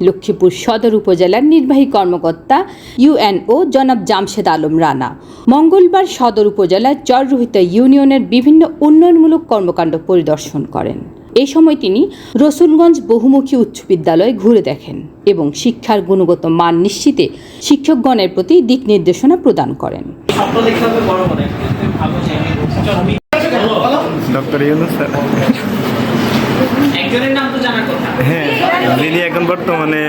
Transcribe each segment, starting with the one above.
লক্ষ্মীপুর সদর উপজেলার নির্বাহী কর্মকর্তা ইউএনও জনাব জামশেদ আলম রানা মঙ্গলবার সদর উপজেলার চররুহিতা ইউনিয়নের বিভিন্ন উন্নয়নমূলক কর্মকাণ্ড পরিদর্শন করেন। এই সময় তিনি রসুলগঞ্জ বহুমুখী উচ্চ বিদ্যালয় ঘুরে দেখেন এবং শিক্ষার গুণগত মান নিশ্চিতে শিক্ষকগণের প্রতি দিক নির্দেশনা প্রদান করেন। ডক্টর ইউনূস স্যার একজনের নাম তো জানার কথা। হ্যাঁ, যিনি এখন বর্তমানে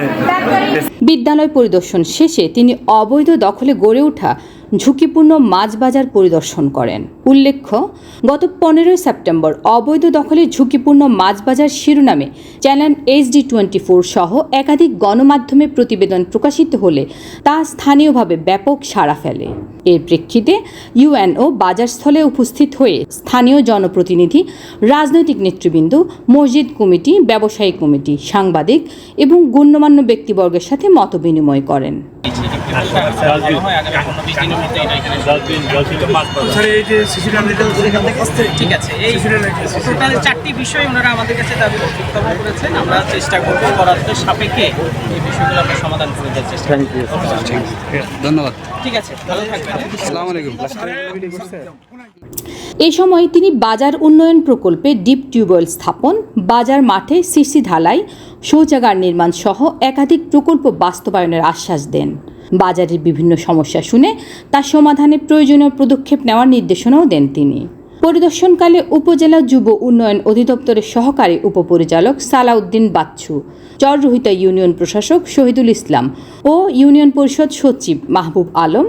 বিদ্যালয় পরিদর্শন শেষে তিনি অবৈধ দখলে গড়ে ওঠা ঝুঁকিপূর্ণ মাছ বাজার পরিদর্শন করেন। উল্লেখ্য, গত 15 সেপ্টেম্বর অবৈধ দখলে ঝুঁকিপূর্ণ মাছ বাজার শিরোনামে চ্যানেল HD24 সহ একাধিক গণমাধ্যমে প্রতিবেদন প্রকাশিত হলে তা স্থানীয়ভাবে ব্যাপক সাড়া ফেলে। এর প্রেক্ষিতে ইউএনও বাজারস্থলে উপস্থিত হয়ে স্থানীয় জনপ্রতিনিধি, রাজনৈতিক নেতৃবৃন্দ, মসজিদ কমিটি, ব্যবসায়ী কমিটি, সাংবাদিক এবং গণ্যমান্য ব্যক্তিবর্গের সাথে মতবিনিময় করেন। ঠিক আছে, এই টোটাল 4টি বিষয় ওনারা আমাদের কাছে দাবি উত্থাপন করেছেন। আমরা চেষ্টা করব বরাদ্দের সাপেক্ষে এই বিষয়গুলো আমরা সমাধান করে দেওয়ার চেষ্টা করব। ধন্যবাদ। ঠিক আছে, ভালো থাকবেন। আসসালামু আলাইকুম। এই সময় তিনি বাজার উন্নয়ন প্রকল্পে ডিপ টিউবওয়েল স্থাপন, বাজার মাঠে সিসি ঢালাই, শৌচাগার নির্মাণ সহ একাধিক প্রকল্প বাস্তবায়নের আশ্বাস দেন। বাজারের বিভিন্ন সমস্যা শুনে তার সমাধানে প্রয়োজনীয় পদক্ষেপ নেওয়ার নির্দেশনাও দেন তিনি। পরিদর্শনকালে উপজেলা যুব উন্নয়ন অধিদপ্তরের সহকারী উপপরিচালক সালাউদ্দিন বাচ্চু, চররুহিতা ইউনিয়ন প্রশাসক শহীদুল ইসলাম ও ইউনিয়ন পরিষদ সচিব মাহবুব আলম,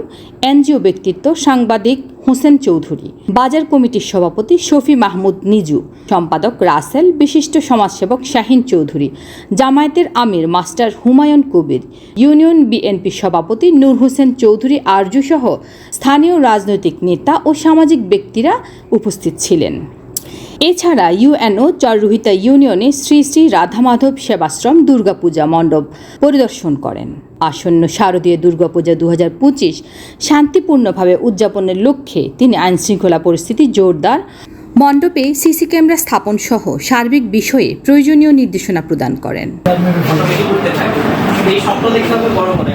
এনজিও ব্যক্তিত্ব সাংবাদিক হোসেন চৌধুরী, বাজার কমিটির সভাপতি শফি মাহমুদ নিজু, সম্পাদক রাসেল, বিশিষ্ট সমাজসেবক শাহিন চৌধুরী, জামায়াতের আমির master Humayun Kabir, union BNP সভাপতি নূর হোসেন চৌধুরী আরজু সহ স্থানীয় রাজনৈতিক নেতা ও সামাজিক ব্যক্তিরা উপস্থিত ছিলেন। এছাড়া ইউএনও চররুহিতা ইউনিয়নে শ্রী শ্রী রাধামাধব সেবাশ্রম দুর্গাপূজা মণ্ডপ পরিদর্শন করেন। আসন্ন শারদীয় দুর্গাপূজা 2025 শান্তিপূর্ণভাবে উদযাপনের লক্ষ্যে তিনি আইনশৃঙ্খলা পরিস্থিতি জোরদার, মণ্ডপে সিসি ক্যামেরা স্থাপন সহ সার্বিক বিষয়ে প্রয়োজনীয় নির্দেশনা প্রদান করেন। এই স্বপ্ন দেখতে হবে বড় করে।